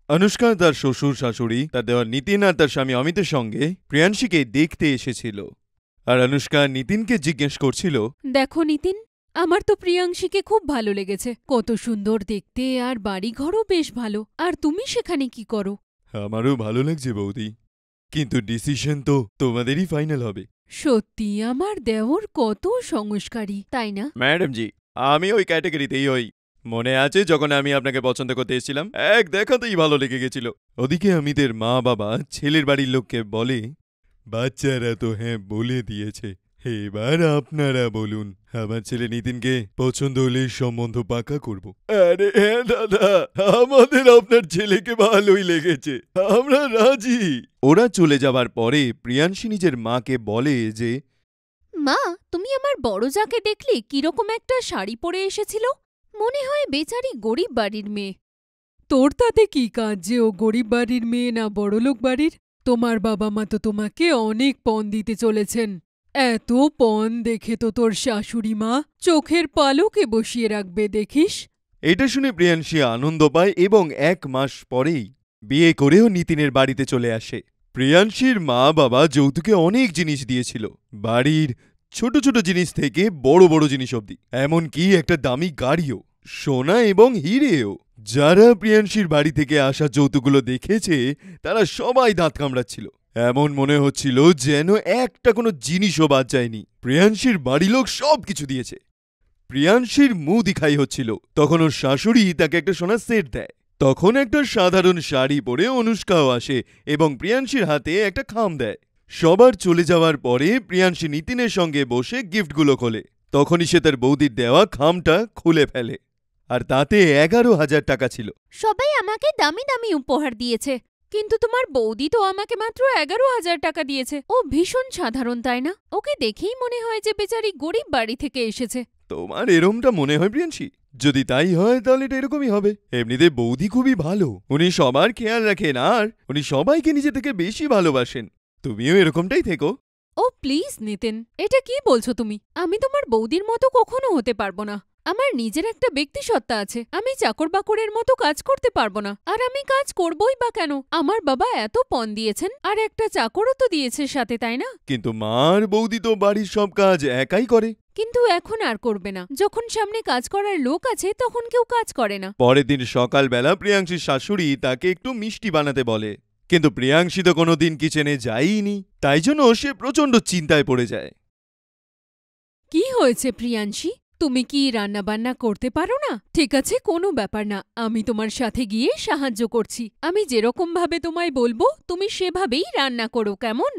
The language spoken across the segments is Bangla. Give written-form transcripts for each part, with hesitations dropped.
অনুষ্কা তার শ্বশুর শাশুড়ি তার দেওয়ার নিতিন আর তার স্বামী অমিতের সঙ্গে প্রিয়াংশীকে দেখতে এসেছিল। আর অনুষ্কা নিতিনকে জিজ্ঞেস করছিল, দেখো নিতিন, আমার তো প্রিয়াংশীকে খুব ভালো লেগেছে। কত সুন্দর দেখতে, আর বাড়িঘরও বেশ ভালো। আর তুমি সেখানে কি করো? আমারও ভালো লাগছে বৌদি, কিন্তু ডিসিশন তো তোমাদেরই ফাইনাল হবে। সত্যি আমার দেওর কত সংস্কারী, তাই না? ম্যাডাম জি, আমি ওই ক্যাটাগরিতেই হই। মনে আছে যখন আমি আপনাকে পছন্দ করতে এসেছিলাম, এক দেখাতেই ভালো লেগে গেছিল। ওদিকে অমিতের মা বাবা ছেলের বাড়ির লোককে বলে, বাচ্চারা তো হ্যাঁ বলে দিয়েছে, এবার আপনারা বলুন, আমার ছেলে নিতিনকে পছন্দ হলে সম্বন্ধ পাকা করব। আরে হ্যাঁ দাদা, আমাদের আপনার ছেলেকে ভালোই লেগেছে, আমরা রাজি। ওরা চলে যাবার পরে প্রিয়াংশী নিজের মাকে বলে যে, মা, তুমি আমার বড় যাকে দেখলে কিরকম একটা শাড়ি পরে এসেছিল? মনে হয় বেচারি গরিব বাড়ির মেয়ে। তোর তাতে কি কাজ যে ও গরিব বাড়ির মেয়ে না বড়লোক বাড়ির? তোমার বাবা মা তো তোমাকে অনেক পণ দিতে চলেছেন। এত পণ দেখে তো তোর শাশুড়ি মা চোখের পালকে বসিয়ে রাখবে, দেখিস। এটা শুনে প্রিয়াংশী আনন্দ পায় এবং ১ মাস পরেই বিয়ে করেও নিতিনের বাড়িতে চলে আসে। প্রিয়াংশীর মা বাবা যৌতুকে অনেক জিনিস দিয়েছিল, বাড়ির ছোট ছোট জিনিস থেকে বড় বড় জিনিস অবধি, এমনকি একটা দামি গাড়িও, সোনা এবং হিরেও। যারা প্রিয়াংশীর বাড়ি থেকে আসা যৌতুকগুলো দেখেছে তারা সবাই দাঁত কামড়াচ্ছিল। এমন মনে হচ্ছিল যেন একটা কোনো জিনিসও বাদ যায়নি। প্রিয়াংশীর বাড়ি লোক সবকিছু দিয়েছে। প্রিয়াংশীর মুখ দিখাই হচ্ছিল, তখন ওর শাশুড়ি তাকে একটা সোনার সেট দেয়। তখন একটা সাধারণ শাড়ি পরে অনুষ্কাও আসে এবং প্রিয়াংশীর হাতে একটা খাম দেয়। সবার চলে যাওয়ার পরে প্রিয়াংশী নিতিনের সঙ্গে বসে গিফটগুলো খোলে। তখনই সে তার বৌদির দেওয়া খামটা খুলে ফেলে, আর তাতে ১১,০০০ টাকা ছিল। সবাই আমাকে দামি দামি উপহার দিয়েছে, কিন্তু তোমার বৌদি তো আমাকে মাত্র ১১,০০০ টাকা দিয়েছে। ও ভীষণ সাধারণ, তাই না? ওকে দেখেই মনে হয় যে বেচারি গরিব বাড়ি থেকে এসেছে। তোমার এরমটা মনে হয় প্রিয়াংশী? যদি তাই হয় তাহলে এটা এরকমই হবে। এমনিতে বৌদি খুবই ভালো, উনি সবার খেয়াল রাখেন আর উনি সবাইকে নিজে থেকে বেশি ভালোবাসেন। তুমিও এরকমটাই থেকো। ও প্লিজ নিতিন, এটা কি বলছো তুমি? আমি তোমার বৌদির মতো কখনো হতে পারবো না। আমার নিজের একটা ব্যক্তিসত্তা আছে, আমি চাকর বাকরের মতো কাজ করতে পারবো না। আর আমি কাজ করবই বা কেন? আমার বাবা এত পণ দিয়েছেন, আর একটা চাকরও তো দিয়েছে সাথে, তাই না? কিন্তু মার বৌদি তো বাড়ির সব কাজ একাই করে। কিন্তু এখন আর করবে না, যখন সামনে কাজ করার লোক আছে তখন কেউ কাজ করে না। পরের দিন সকালবেলা প্রিয়াংশীর শাশুড়ি তাকে একটু মিষ্টি বানাতে বলে, কিন্তু প্রিয়াংশী তো কোনোদিন কিচেনে যায়নি, তাই জন্য সে প্রচণ্ড চিন্তায় পড়ে যায়। কি হয়েছে প্রিয়াংশী? তুমি কি রান্নাবান্না করতে পারো না? ঠিক আছে, কোনো ব্যাপার না, আমি তোমার সাথে গিয়ে সাহায্য করছি। আমি যেরকম ভাবে তোমায় বলবো তুমি সেভাবেই রান্না করো, কেমন?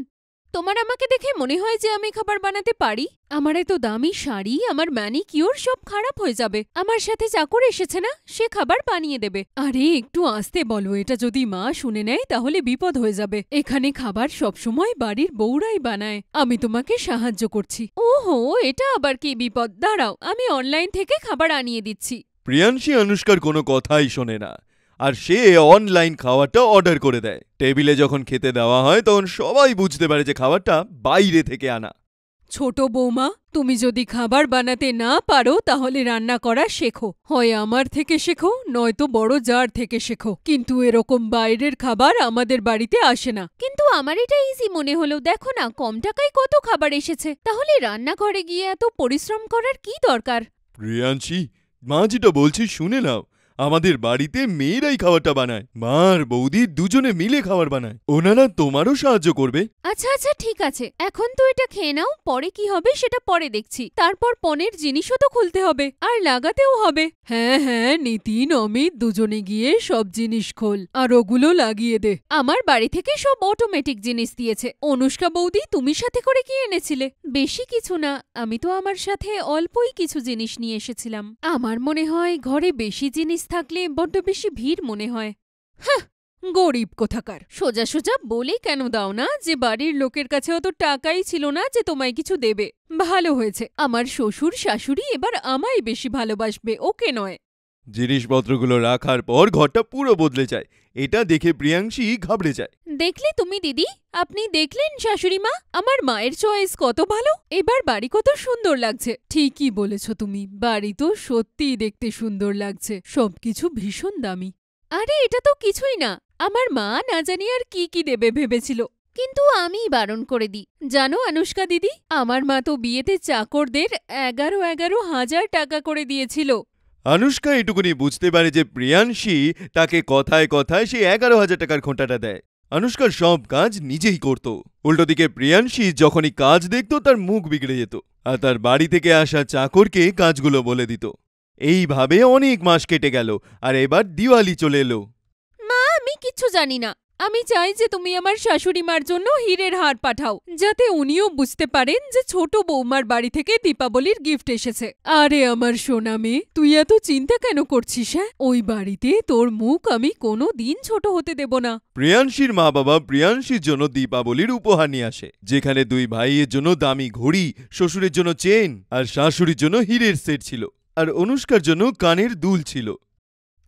তোমার আমাকে দেখে মনে হয় যে আমি খাবার বানাতে পারি? আমার এত দামি শাড়ি, আমার ম্যানিকিওর সব খারাপ হয়ে যাবে। আমার সাথে চাকর এসেছে না, সে খাবার বানিয়ে দেবে। আরে একটু আস্তে বলো, এটা যদি মা শুনে নেয় তাহলে বিপদ হয়ে যাবে। এখানে খাবার সবসময় বাড়ির বউরাই বানায়। আমি তোমাকে সাহায্য করছি। ওহো, এটা আবার কি বিপদ? দাঁড়াও, আমি অনলাইন থেকে খাবার আনিয়ে দিচ্ছি। প্রিয়াংশী অনুষ্কার কোনো কথাই শোনে না, আর সে অনলাইন খাবারটা অর্ডার করে দেয়। টেবিলে যখন খেতে দেওয়া হয় তখন সবাই বুঝতে পারে যে খাবারটা বাইরে থেকে আনা। ছোট বৌমা, তুমি যদি খাবার বানাতে না পারো তাহলে রান্না করা শেখো। হয় আমার থেকে শেখো, নয়তো বড় জার থেকে শেখো, কিন্তু এরকম বাইরের খাবার আমাদের বাড়িতে আসে না। কিন্তু আমার এটা ইজি মনে হলো, দেখো না কম টাকায় কত খাবার এসেছে। তাহলে রান্নাঘরে গিয়ে এত পরিশ্রম করার কি দরকার? প্রিয়াংশী, মা যেটা বলছি শুনে নাও। আমাদের বাড়িতে মেয়েরাই খাবারটা বানায়, মা আর বৌদি দুজনে মিলে খাবার বানায়, ওনারা তোমারও সাহায্য করবে। আচ্ছা আচ্ছা, ঠিক আছে, এখন তো এটা খেয়ে নাও, পরে কি হবে সেটা পরে দেখছি। তারপর পনের জিনিসও তো খুলতে হবে আর লাগাতেও হবে। হ্যাঁ হ্যাঁ, নিতিন অমিত দুজনে গিয়ে সব জিনিস খোল আর ওগুলো লাগিয়ে দে। আমার বাড়ি থেকে সব অটোমেটিক জিনিস দিয়েছে। অনুষ্কা বৌদি, তুমি সাথে করে কি এনেছিলে? বেশি কিছু না, আমি তো আমার সাথে অল্পই কিছু জিনিস নিয়ে এসেছিলাম। আমার মনে হয় ঘরে বেশি জিনিস থাকলে বড্ড বেশি ভিড় মনে হয়। হ্যাঁ, গরিব কোথাকার। সোজা সোজা বলে কেন দাও না যে বাড়ির লোকের কাছে অত টাকাই ছিল না যে তোমায় কিছু দেবে। ভালো হয়েছে, আমার শ্বশুর শাশুড়ি এবার আমায় বেশি ভালোবাসবে, ওকে নয়। জিনিসপত্রগুলো রাখার পর ঘরটা পুরো বদলে যায়। এটা দেখে প্রিয়াংশী ঘাবড়ে যায়। দেখলে তুমি দিদি, আপনি দেখলেন শাশুড়ি মা, আমার মায়ের চয়েস কত ভালো। এবার বাড়ি কত সুন্দর লাগছে। ঠিকই বলেছ তুমি, বাড়ি তো সত্যিই দেখতে সুন্দর লাগছে, সবকিছু ভীষণ দামি। আরে এটা তো কিছুই না, আমার মা না জানি আর কি কি দেবে ভেবেছিল, কিন্তু আমি বারণ করে দিই। জানো অনুষ্কা দিদি, আমার মা তো বিয়েতে চাকরদের 11,000 টাকা করে দিয়েছিল। অনুষ্কা এটুকুনি বুঝতে পারে যে প্রিয়াংশী তাকে কথায় কথায় সেই 11,000 টাকার খোঁটাটা দেয়। অনুষ্কার সব কাজ নিজেই করত। উল্টো দিকে প্রিয়াংশী যখনই কাজ দেখত তার মুখ বিগড়ে যেত, আর তার বাড়ি থেকে আসা চাকরকে কাজগুলো বলে দিত। এইভাবে অনেক মাস কেটে গেল, আর এবার দিওয়ালি চলে এলো। মা আমি কিচ্ছু জানি না। আমি চাই যে তুমি আমার শাশুড়ি মার জন্য হীরের হার পাঠাও, যাতে উনিও বুঝতে পারেন যে ছোট বৌমার বাড়ি থেকে দীপাবলির গিফট এসেছে। আরে আমার সোনা মেয়ে, তুই এত চিন্তা কেন করছিস? হ্যাঁ, ওই বাড়িতে তোর মুখ আমি কোনো দিন ছোট হতে দেব না। প্রিয়াংশীর মা বাবা প্রিয়াংশীর জন্য দীপাবলির উপহার নিয়ে আসে, যেখানে দুই ভাইয়ের জন্য দামি ঘড়ি, শ্বশুরের জন্য চেন, আর শাশুড়ির জন্য হীরের সেট ছিল, আর অনুষ্কার জন্য কানের দুল ছিল।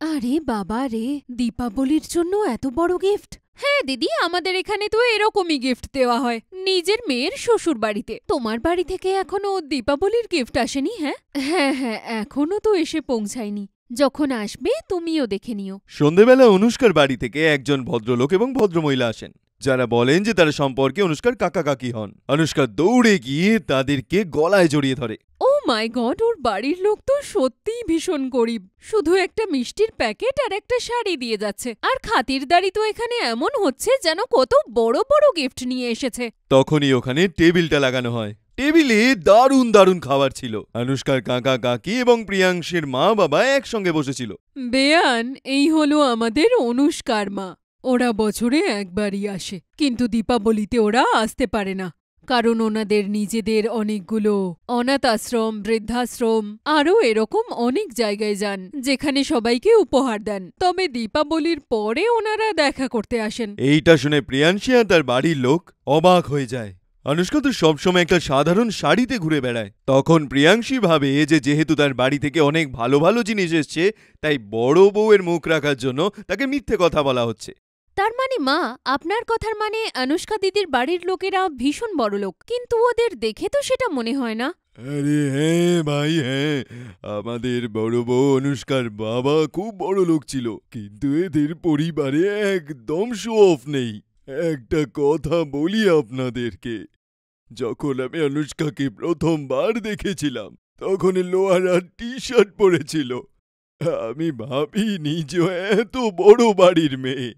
আরে বাবা রে, দীপাবলির জন্য এত বড় গিফট! হ্যাঁ দিদি, আমাদের এখানে তো এরকমই গিফট দেওয়া হয় নিজের মেয়ের শ্বশুর বাড়িতে। তোমার বাড়ি থেকে এখনো দীপাবলির গিফট আসেনি? হ্যাঁ হ্যাঁ হ্যাঁ, এখনো তো এসে পৌঁছায়নি। যখন আসবে তুমিও দেখে নিও। সন্ধেবেলা অনুষ্কার বাড়ি থেকে একজন ভদ্রলোক এবং ভদ্রমহিলা আসেন, যারা বলেন যে তারা সম্পর্কে অনুষ্কার কাকা কাকি হন। অনুষ্কা দৌড়ে গিয়ে তাদেরকে গলায় জড়িয়ে ধরে। ও মাই গড, ওর বাড়ির লোক তো সত্যিই ভীষণ গরিব। শুধু একটা মিষ্টির প্যাকেট আর একটা শাড়ি দিয়ে যাচ্ছে, আর খাতিরদারি তো এখানে এমন হচ্ছে যেন কত বড় বড় গিফট নিয়ে এসেছে। তখনই ওখানে টেবিলটা লাগানো হয়। টেবিলে দারুণ দারুণ খাবার ছিল। অনুষ্কার কাকা কাকি এবং প্রিয়াংশীর মা বাবা একসঙ্গে বসেছিল। বেয়ান, এই হলো আমাদের অনুষ্কার মা। ওরা বছরে একবারই আসে, কিন্তু দীপাবলিতে ওরা আসতে পারে না, কারণ ওনাদের নিজেদের অনেকগুলো অনাথ আশ্রম, বৃদ্ধাশ্রম আরও এরকম অনেক জায়গায় যান, যেখানে সবাইকে উপহার দেন। তবে দীপাবলির পরে ওনারা দেখা করতে আসেন। এইটা শুনে প্রিয়াংশী আর তার বাড়ির লোক অবাক হয়ে যায়। অনুষ্কা তো সবসময় একটা সাধারণ শাড়িতে ঘুরে বেড়ায়। তখন প্রিয়াংশী ভাবে যে যেহেতু তার বাড়ি থেকে অনেক ভালো ভালো জিনিস এসছে, তাই বড় বউয়ের মুখ রাখার জন্য তাকে মিথ্যে কথা বলা হচ্ছে। তার মানে মা, আপনার কথার মানে অনুষ্কা দিদির বাড়ির লোকেরা ভীষণ বড়লোক, কিন্তু ওদের দেখে তো সেটা মনে হয় না। আরে হ্যাঁ ভাই, হ্যাঁ, আমাদের বড় বউ অনুষ্কার বাবা খুব বড় লোক ছিল, কিন্তু এদের পরিবারে একদম শো অফ নেই। একটা কথা বলি আপনাদেরকে, যখন আমি অনুষ্কাকে প্রথমবার দেখেছিলাম তখন লোহার টি শার্ট পরেছিল। আমি ভাবিনি যে ও এত বড় বাড়ির মেয়ে,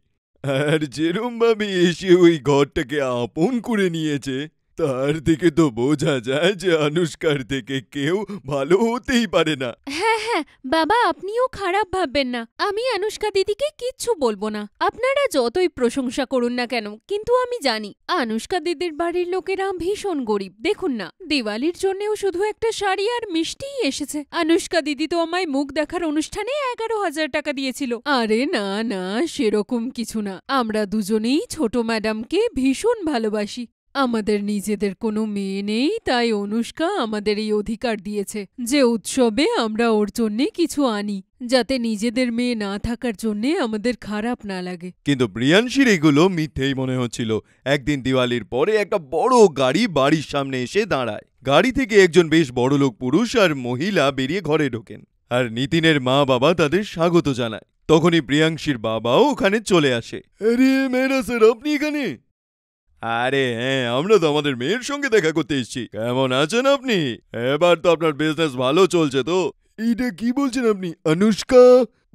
আর যেরম ভাবে এসে ওই ঘরটাকে আপন করে নিয়েছে, তার থেকে তো বোঝা যায় যে অনুষ্কার থেকে কেউ ভালো হতেই পারে না। হ্যাঁ হ্যাঁ বাবা, আপনিও খারাপ ভাববেন না। আমি অনুষ্কা দিদিকে কিচ্ছু বলবো না। আপনারা যতই প্রশংসা করুন না কেন, কিন্তু আমি জানি অনুষ্কা দিদির বাড়ির লোকেরা ভীষণ গরিব। দেখুন না, দিওয়ালির জন্যেও শুধু একটা শাড়ি আর মিষ্টিই এসেছে। অনুষ্কা দিদি তো আমায় মুখ দেখার অনুষ্ঠানে 11,000 টাকা দিয়েছিল। আরে না না, সেরকম কিছু না। আমরা দুজনেই ছোট ম্যাডামকে ভীষণ ভালোবাসি। আমাদের নিজেদের কোনো মেয়ে নেই, তাই অনুষ্কা আমাদের এই অধিকার দিয়েছে যে উৎসবে আমরা ওর জন্যে কিছু আনি, যাতে নিজেদের মেয়ে না থাকার জন্যে আমাদের খারাপ না লাগে। কিন্তু প্রিয়াংশীর এগুলো মিথ্যেই মনে হচ্ছিল। একদিন দিওয়ালির পরে একটা বড় গাড়ি বাড়ির সামনে এসে দাঁড়ায়। গাড়ি থেকে একজন বেশ বড়লোক পুরুষ আর মহিলা বেরিয়ে ঘরে ঢোকেন, আর নিতিনের মা বাবা তাদের স্বাগত জানায়। তখনই প্রিয়াংশীর বাবাও ওখানে চলে আসে। আরে মেয়েরা স্যার, আপনি এখানে? আরে হ্যাঁ, আমরা তো আমাদের মেয়ের সঙ্গে দেখা করতে এসেছি। কেমন আছেন আপনি? এবার তো আপনার বিজনেস ভালো চলছে তো? এইটা কি বলছেন আপনি? অনুষ্কা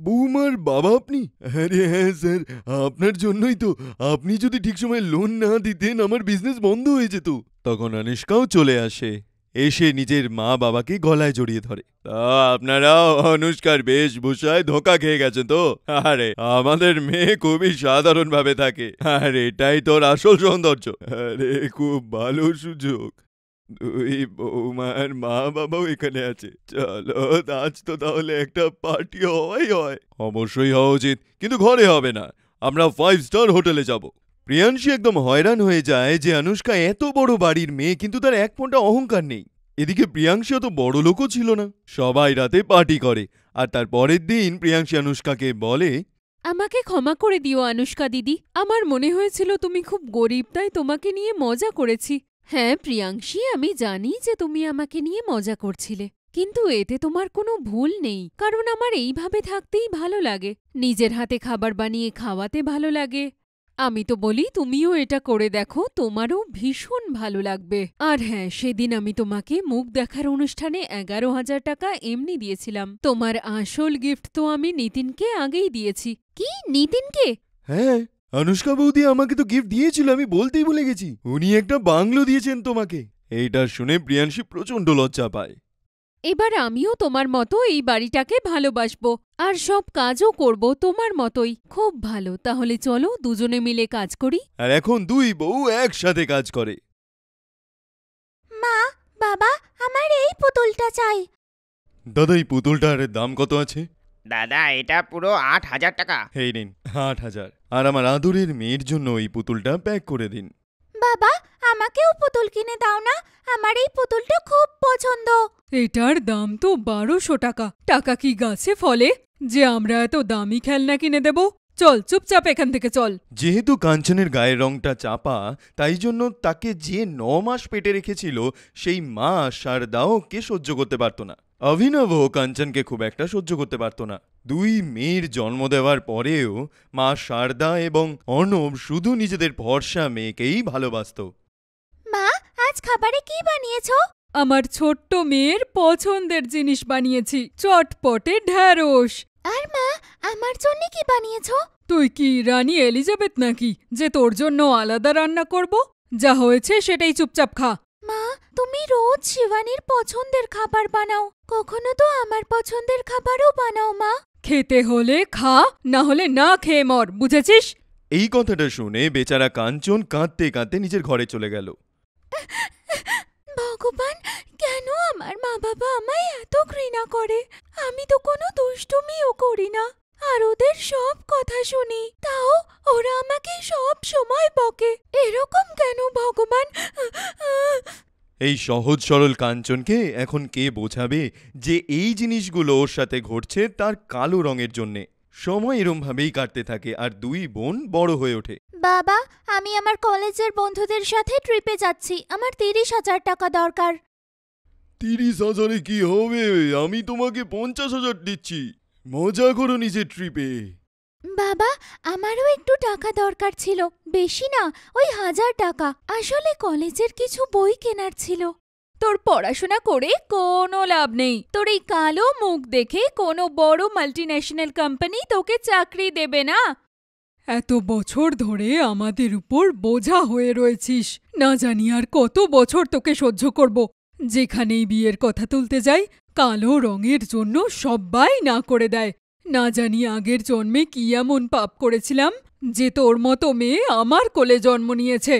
বৌমার বাবা আপনি? আরে হ্যাঁ স্যার, আপনার জন্যই তো। আপনি যদি ঠিক সময় লোন না দিতেন আমার বিজনেস বন্ধ হয়ে যেত। তখন অনুষ্কাও চলে আসে, এসে নিজের মা বাবাকে গলায় জড়িয়ে ধরে। তা আপনারাও অনুষ্কার বেশভূষায় ধোকা খেয়ে গেছেন তো? আরে আমাদের মেয়ে খুবই সাধারণভাবে থাকে, আর এটাই তোর আসল সৌন্দর্য। আরে খুব ভালো সুযোগ, দুই বৌমার মা বাবাও এখানে আছে। চলো আজ তো তাহলে একটা পার্টি হওয়াই হয়। অবশ্যই হওয়া উচিত, কিন্তু ঘরে হবে না, আমরা 5 স্টার হোটেলে যাব। প্রিয়াংশী একদম হয়রান হয়ে যায় যে অনুষ্কা এত বড় বাড়ির মেয়ে, কিন্তু তার এক ফোঁটা অহংকার নেই। এদিকে প্রিয়াংশী অত বড় লোকও ছিল না। সবাই রাতে পার্টি করে, আর তার পরের দিন প্রিয়াংশী অনুষ্কাকে বলে, আমাকে ক্ষমা করে দিও অনুষ্কা দিদি, আমার মনে হয়েছিল তুমি খুব গরিব, তাই তোমাকে নিয়ে মজা করেছি। হ্যাঁ প্রিয়াংশী, আমি জানি যে তুমি আমাকে নিয়ে মজা করছিলে, কিন্তু এতে তোমার কোনো ভুল নেই, কারণ আমার এইভাবে থাকতেই ভালো লাগে। নিজের হাতে খাবার বানিয়ে খাওয়াতে ভালো লাগে। আমি তো বলি তুমিও এটা করে দেখো, তোমারও ভীষণ ভালো লাগবে। আর হ্যাঁ, সেদিন আমি তোমাকে মুখ দেখার অনুষ্ঠানে 11,000 টাকা এমনি দিয়েছিলাম। তোমার আসল গিফট তো আমি নিতিনকে আগেই দিয়েছি। কি, নিতিনকে? হ্যাঁ, অনুষ্কা বৌদি আমাকে তো গিফট দিয়েছিল, আমি বলতেই ভুলে গেছি। উনি একটা বাংলো দিয়েছেন তোমাকে। এইটা শুনে প্রিয়াংশী প্রচণ্ড লজ্জা পায়। এবার আমিও তোমার মতো এই বাড়িটাকে ভালোবাসবো আর সব কাজও করব তোমার মতোই। খুব ভালো, তাহলে চলো দুজনে মিলে কাজ করি। আর এখন দুই বউ একসাথে কাজ করে। মা, বাবা, আমার এই পুতুলটা চাই। দাদা, এই পুতুলটার দাম কত আছে? দাদা, এটা পুরো 8,000 টাকা। এই নিন 8,000। আর আমার আদরের মেয়ের জন্য এই পুতুলটা প্যাক করে দিন। বাবা, আমাকেও পুতুল কিনে দাও না, আমার এই পুতুলটা খুব পছন্দ। এটার দাম তো 1200 টাকা। টাকা কি গাছে ফলে যে আমরা এত দামি খেলনা কিনে দেব? চল চুপচাপ এখান থেকে চল। যেহেতু কাঞ্চনের গায়ের রংটা চাপা, তাই জন্য তাকে যে 9 মাস পেটে রেখেছিল সেই মা শারদাও কে সহ্য করতে পারত না। অভিনবও কাঞ্চনকে খুব একটা সহ্য করতে পারত না। দুই মেয়ের জন্ম দেওয়ার পরেও মা শারদা এবং অর্ণব শুধু নিজেদের ভরসা মেয়েকেই ভালোবাসত। মা, আজ খাবারে কি বানিয়েছো? আমার ছোট্ট মেয়ের পছন্দের জিনিস বানিয়েছি, চটপটে ঢ্যাঁড়স। আর মা, আমার জন্য কি বানিয়েছো? তুই কি রানী এলিজাবেথ নাকি যে তোর জন্য আলাদা রান্না করব? যা হয়েছে সেটাই চুপচাপ খা। মা, তুমি রোজ শিবানীর পছন্দের খাবার বানাও, কখনো তো আমার পছন্দের খাবারও বানাও। মা, খেতে হলে খা, না হলে না খেয়ে মর, বুঝেছিস? এই কথাটা শুনে বেচারা কাঞ্চন কাঁদতে কাঁদতে নিজের ঘরে চলে গেল। ভগবান, কেন আমার মা বাবা আমায় এত ঘৃণা করে? আমি তো কোনো দুষ্টুমিও করি না, আর ওদের সব কথা শুনি, তাও ওরা আমাকে সব সময় বকে। এরকম কেন ভগবান? এই সহজ সরল কাঞ্চনকে এখন কে বোঝাবে যে এই জিনিসগুলো ওর সাথে ঘটছে তার কালো রঙের জন্যে। সময় এরমভাবেই কাটতে থাকে আর দুই বোন বড় হয়ে ওঠে। বাবা, আমি আমার কলেজের বন্ধুদের সাথে ট্রিপে যাচ্ছি, আমার 30,000 টাকা দরকার। 30,000-এ কি হবে? আমি তোমাকে 50,000 দিচ্ছি, মজা করো নিজের ট্রিপে। বাবা, আমারও একটু টাকা দরকার ছিল, বেশি না, ওই 1000 টাকা। আসলে কলেজের কিছু বই কেনার ছিল। তোর পড়াশোনা করে কোনো লাভ নেই। তোর এই কালো মুখ দেখে কোনো বড় মাল্টিন্যাশনাল কোম্পানি তোকে চাকরি দেবে না। এত বছর ধরে আমাদের উপর বোঝা হয়ে রয়েছিস, না জানি আর কত বছর তোকে সহ্য করব। যেখানেই বিয়ের কথা তুলতে যাই, কালো রঙের জন্য সবাই না করে দেয়। না জানি আগের জন্মে কি এমন পাপ করেছিলাম যে তোর মতো মেয়ে আমার কোলে জন্ম নিয়েছে।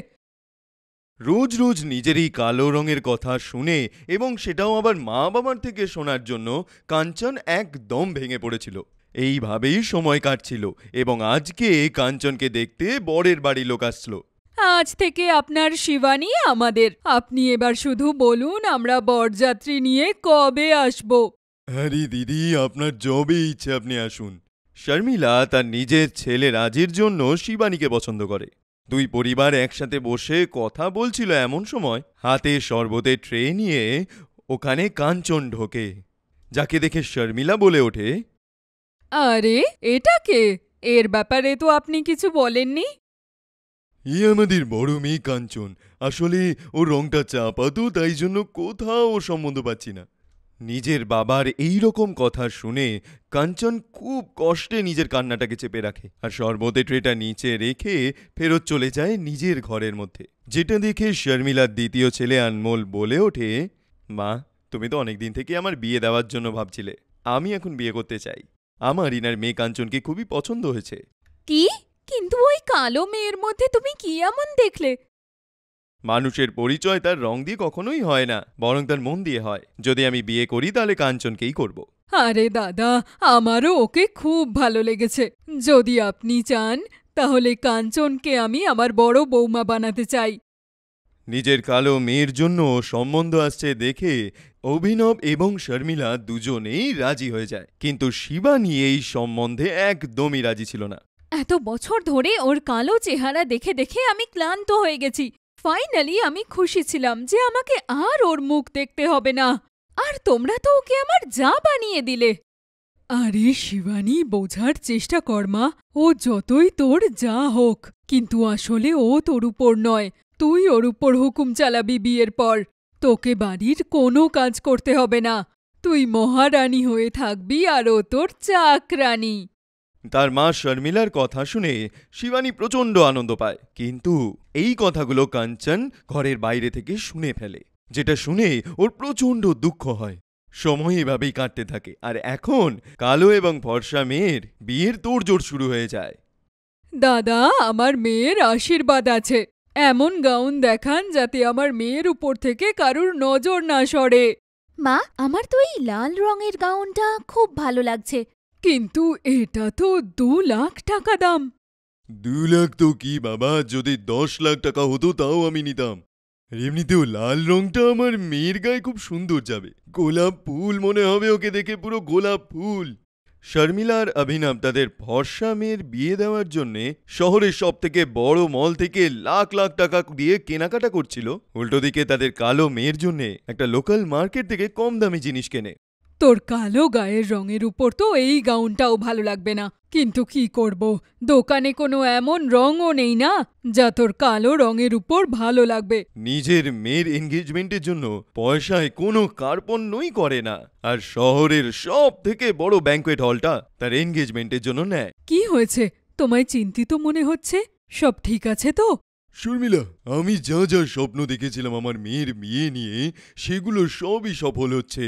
রোজ রোজ নিজের এই কালো রঙের কথা শুনে এবং সেটাও আবার মা বাবার থেকে শোনার জন্য কাঞ্চন একদম ভেঙে পড়েছিল। এইভাবেই সময় কাটছিল এবং আজকে কাঞ্চনকে দেখতে বরের বাড়ি লোক আসলো। আজ থেকে আপনার শিবানী আমাদের। আপনি এবার শুধু বলুন আমরা বরযাত্রী নিয়ে কবে আসব। আরে দিদি, আপনার যবে ইচ্ছে আপনি আসুন। শর্মিলা তার নিজের ছেলে রাজের জন্য শিবানীকে পছন্দ করে। দুই পরিবার একসাথে বসে কথা বলছিল এমন সময় হাতে শরবতের ট্রে নিয়ে ওখানে কাঞ্চন ঢোকে, যাকে দেখে শর্মিলা বলে ওঠে, আরে এটা কে? এর ব্যাপারে তো আপনি কিছু বলেননি। এ আমাদের বড় মেয়ে কাঞ্চন। আসলে ওর রংটা চাপা তো, তাই জন্য কোথাও ও সম্বন্ধ পাচ্ছি না। নিজের বাবার এই রকম কথা শুনে কাঞ্চন খুব কষ্টে নিজের কান্নাটাকে চেপে রাখে আর শরবতের ট্রেটা নিচে রেখে ফেরত চলে যায় নিজের ঘরের মধ্যে। যেটা দেখে শর্মিলার দ্বিতীয় ছেলে আনমোল বলে ওঠে, মা, তুমি তো অনেকদিন থেকে আমার বিয়ে দেওয়ার জন্য ভাবছিলে। আমি এখন বিয়ে করতে চাই। আমার ইনার মেয়ে কাঞ্চনকে খুবই পছন্দ হয়েছে। কি? কিন্তু ওই কালো মেয়ের মধ্যে তুমি কি এমন দেখলে? মানুষের পরিচয় তার রং দিয়ে কখনোই হয় না, বরং তার মন দিয়ে হয়। যদি আমি বিয়ে করি তাহলে কাঞ্চনকেই করব। আরে দাদা, আমারও ওকে খুব ভালো লেগেছে। যদি আপনি চান তাহলে কাঞ্চনকে আমি আমার বড় বৌমা বানাতে চাই। নিজের কালো মেয়ের জন্য সম্বন্ধ আসছে দেখে অভিনব এবং শর্মিলা দুজনেই রাজি হয়ে যায়, কিন্তু শিবানী এই সম্বন্ধে একদমই রাজি ছিল না। এত বছর ধরে ওর কালো চেহারা দেখে দেখে আমি ক্লান্ত হয়ে গেছি। ফাইনালি আমি খুশি ছিলাম যে আমাকে আর ওর মুখ দেখতে হবে না। আর তোমরা তো ওকে আমার যা বানিয়ে দিলে। আরে শিবানী, বোঝার চেষ্টা কর মা। ও যতই তোর যা হোক, কিন্তু আসলে ও তোর উপর নয়, তুই ওর উপর হুকুম চালাবি বিয়ের পর। তোকে বাড়ির কোনো কাজ করতে হবে না, তুই মহারানী হয়ে থাকবি আর ও তোর চাকরানী। তার মা শর্মিলার কথা শুনে শিবানী প্রচণ্ড আনন্দ পায়, কিন্তু এই কথাগুলো কাঞ্চন ঘরের বাইরে থেকে শুনে ফেলে, যেটা শুনে ওর প্রচণ্ড দুঃখ হয়। সময় এভাবেই কাটতে থাকে, আর এখন কালো এবং ফর্সা মেয়ের বিয়ের তোড়জোড় শুরু হয়ে যায়। দাদা, আমার মেয়ের আশীর্বাদ আছে, এমন গাউন দেখান যাতে আমার মেয়ের উপর থেকে কারুর নজর না সরে। মা, আমার তো এই লাল রঙের গাউনটা খুব ভালো লাগছে। কিন্তু এটা তো 2 লাখ টাকা দাম। 2 লাখ তো কি বাবা, যদি 10 লাখ টাকা হতো তাও আমি নিতাম। এমনিতেও লাল রংটা আমার মেয়ের গায়ে খুব সুন্দর যাবে, গোলাপ ফুল মনে হবে ওকে দেখে, পুরো গোলাপ ফুল। শর্মিলা আর অভিনব তাদের ফর্সা মেয়ের বিয়ে দেওয়ার জন্যে শহরের সব থেকে বড় মল থেকে লাখ লাখ টাকা দিয়ে কেনাকাটা করছিল, উল্টো দিকে তাদের কালো মেয়ের জন্যে একটা লোকাল মার্কেট থেকে কম দামি জিনিস কেনে। তোর কালো গায়ের রঙের উপর তো এই গাউনটাও ভালো লাগবে না, কিন্তু কি করব, দোকানে কোনো এমন রঙও নেই না যা তোর কালো রঙের উপর ভালো লাগবে। নিজের মেয়ের এনগেজমেন্টের জন্য পয়সায় কোনো কার্পণ্যই করে না, আর শহরের সব থেকে বড় ব্যাংকোয়েট হলটা তার এনগেজমেন্টের জন্য নেয়। কি হয়েছে, তোমায় চিন্তিত মনে হচ্ছে? সব ঠিক আছে তো? শর্মিলা, আমি যা যা স্বপ্ন দেখেছিলাম আমার মেয়ের বিয়ে নিয়ে, সেগুলো সবই সফল হচ্ছে,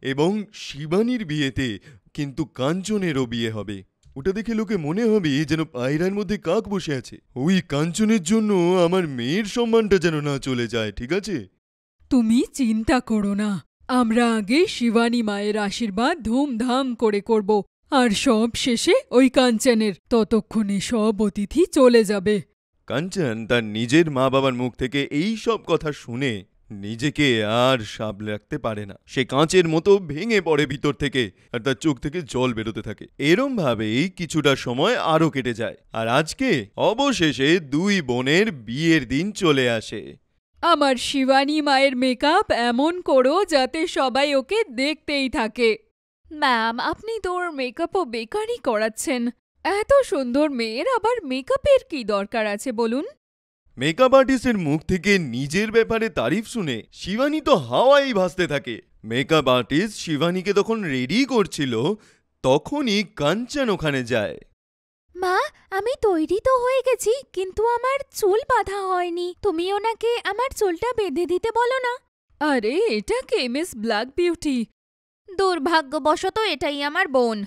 এবং শিবানীর বিয়েতে কিন্তু কাঞ্চনেরও বিয়ে হবে। ওটা দেখে লোকে মনে হবে যেন পায়রার মধ্যে কাক বসে আছে। ওই কাঞ্চনের জন্য আমার মেয়ের সম্মানটা যেন না চলে যায়, ঠিক আছে? তুমি চিন্তা করো না, আমরা আগে শিবানী মায়ের আশীর্বাদ ধুমধাম করে করব, আর সব শেষে ওই কাঞ্চনের। ততক্ষণে সব অতিথি চলে যাবে। কাঞ্চন তার নিজের মা বাবার মুখ থেকে এই সব কথা শুনে নিজেকে আর সামলে রাখতে পারে না। সে কাঁচের মতো ভেঙে পড়ে ভিতর থেকে, আর তার চোখ থেকে জল বেরোতে থাকে। এরম ভাবেই কিছুটা সময় আরও কেটে যায়, আর আজকে অবশেষে 2 বোনের বিয়ের দিন চলে আসে। আমার শিবানী মায়ের মেকআপ এমন করো যাতে সবাই ওকে দেখতেই থাকে। ম্যাম, আপনি তো ওর মেকআপও বেকারই করাচ্ছেন। এত সুন্দর মেয়ের আবার মেকআপের কি দরকার আছে বলুন? মেকআপ আর্টিস্টের মুখ থেকে নিজের ব্যাপারে তারিফ শুনে শিবানী তো হাওয়াই ভাসতে থাকে। মেকআপ আর্টিস্ট শিবানীকে তখন রেডি করছিল, তখনই কাঞ্চন ওখানে যায়। মা, আমি তৈরি তো হয়ে গেছি, কিন্তু আমার চুল বাঁধা হয়নি। তুমি ওনাকে আমার চুলটা বেঁধে দিতে বলো না। আরে, এটা কেমিস ব্ল্যাক বিউটি। দুর্ভাগ্যবশত এটাই আমার বোন।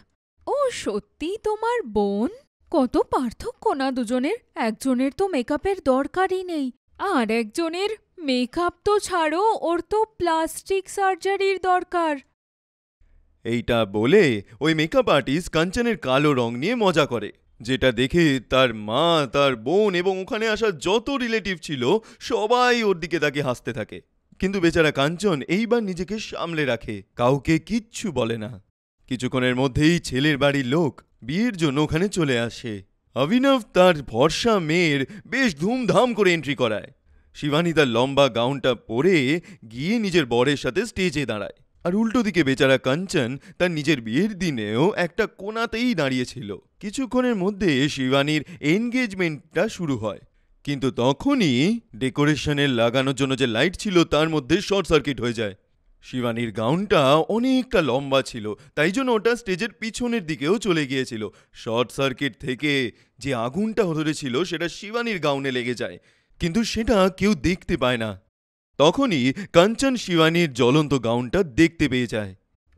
ও সত্যি তোমার বোন? কত পার্থক্য না দুজনের। একজনের তো মেকআপের দরকারই নেই, আর একজনের মেকআপ তো ছাড়ো, ওর তো প্লাস্টিক সার্জারির দরকার। এইটা বলে ওই মেকআপ আর্টিস্ট কাঞ্চনের কালো রং নিয়ে মজা করে, যেটা দেখে তার মা, তার বোন এবং ওখানে আসা যত রিলেটিভ ছিল সবাই ওর দিকে তাকে হাসতে থাকে। কিন্তু বেচারা কাঞ্চন এইবার নিজেকে সামলে রাখে, কাউকে কিচ্ছু বলে না। কিছুক্ষণের মধ্যেই ছেলের বাড়ির লোক বিয়ের জন্য ওখানে চলে আসে। অভিনব তার ভরসা মেয়ের বেশ ধুমধাম করে এন্ট্রি করায়। শিবানী তার লম্বা গাউনটা পরে গিয়ে নিজের বরের সাথে স্টেজে দাঁড়ায়, আর উল্টো দিকে বেচারা কাঞ্চন তার নিজের বিয়ের দিনেও একটা কোণাতেই দাঁড়িয়েছিল। কিছুক্ষণের মধ্যে শিবানীর এনগেজমেন্টটা শুরু হয়, কিন্তু তখনই ডেকোরেশনের লাগানোর জন্য যে লাইট ছিল তার মধ্যে শর্ট সার্কিট হয়ে যায়। শিবানীর গাউনটা অনেকটা লম্বা ছিল, তাই জন্য ওটা স্টেজের পিছনের দিকেও চলে গিয়েছিল। শর্ট সার্কিট থেকে যে আগুনটা ধরেছিল সেটা শিবানীর গাউনে লেগে যায়, কিন্তু সেটা কেউ দেখতে পায় না। তখনই কাঞ্চন শিবানীর জ্বলন্ত গাউনটা দেখতে পেয়ে যায়।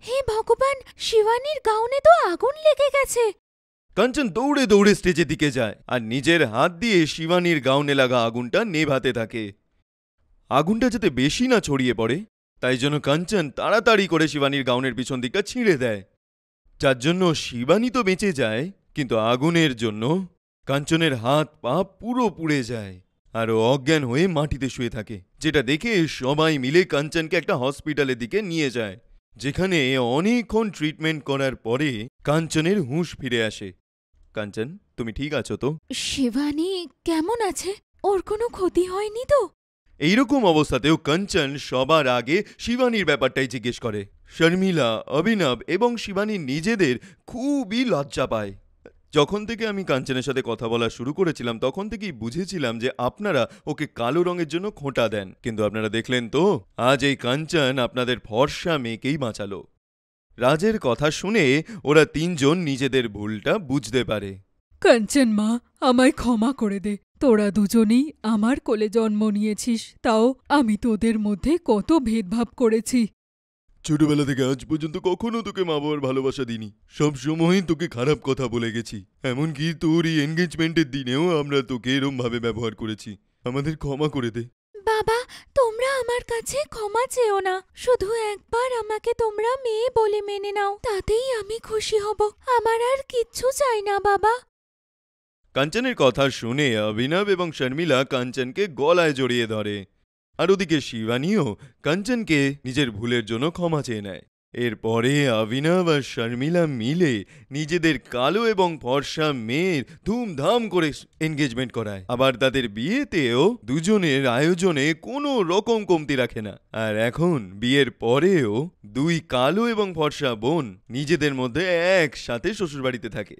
হে ভগবান, শিবানীর গাউনে তো আগুন লেগে গেছে। কাঞ্চন দৌড়ে দৌড়ে স্টেজের দিকে যায় আর নিজের হাত দিয়ে শিবানীর গাউনে লাগা আগুনটা নেভাতে থাকে। আগুনটা যাতে বেশি না ছড়িয়ে পড়ে, তাই জন্য কাঞ্চন তাড়াতাড়ি করে শিবানীর গাউনের পিছন দিকটা ছিঁড়ে দেয়, যার জন্য শিবানী তো বেঁচে যায়, কিন্তু আগুনের জন্য কাঞ্চনের হাত পা পুরো পুড়ে যায়, আর ও অজ্ঞান হয়ে মাটিতে শুয়ে থাকে। যেটা দেখে সবাই মিলে কাঞ্চনকে একটা হসপিটালের দিকে নিয়ে যায়, যেখানে অনেকক্ষণ ট্রিটমেন্ট করার পরে কাঞ্চনের হুঁশ ফিরে আসে। কাঞ্চন, তুমি ঠিক আছো তো? শিবানী কেমন আছে? ওর কোনো ক্ষতি হয়নি তো? এইরকম অবস্থাতেও কাঞ্চন সবার আগে শিবানীর ব্যাপারটাই জিজ্ঞেস করে। শর্মিলা, অভিনব এবং শিবানী নিজেদের খুবই লজ্জা পায়। যখন থেকে আমি কাঞ্চনের সাথে কথা বলা শুরু করেছিলাম তখন থেকেই বুঝেছিলাম যে আপনারা ওকে কালো রঙের জন্য খোঁটা দেন, কিন্তু আপনারা দেখলেন তো আজ এই কাঞ্চন আপনাদের ফর্সা মেয়েকেই বাঁচালো। রাজের কথা শুনে ওরা তিনজন নিজেদের ভুলটা বুঝতে পারে। কাঞ্চন মা, আমায় ক্ষমা করে দে। তোরা দুজনেই আমার কোলে জন্ম নিয়েছিস, তাও আমি তোদের মধ্যে কত ভেদভাব করেছি। ছোটবেলা থেকে আজ পর্যন্ত কখনো তোকে মা বাবার ভালোবাসা দিইনি, সবসময় তোকে খারাপ কথা বলে গেছি। এমনকি তোর এই এনগেজমেন্টের দিনেও আমরা তোকে এরম ভাবে ব্যবহার করেছি। আমাদের ক্ষমা করে দে। বাবা, তোমরা আমার কাছে ক্ষমা চেও না। শুধু একবার আমাকে তোমরা মেয়ে বলে মেনে নাও, তাতেই আমি খুশি হব। আমার আর কিচ্ছু চাই না বাবা। কাঞ্চনের কথা শুনে অভিনব এবং শর্মিলা কাঞ্চনকে গলায় জড়িয়ে ধরে, আর ওদিকে শিবানীও কাঞ্চনকে নিজের ভুলের জন্য ক্ষমা চেয়ে নেয়। এরপরে অভিনব আর শর্মিলা মিলে নিজেদের কালো এবং ফর্সা মেয়ের ধুমধাম করে এনগেজমেন্ট করায়। আবার তাদের বিয়েতেও দুজনের আয়োজনে কোনো রকম কমতি রাখে না। আর এখন বিয়ের পরেও দুই কালো এবং ফর্সা বোন নিজেদের মধ্যে একসাথে শ্বশুরবাড়িতে থাকে।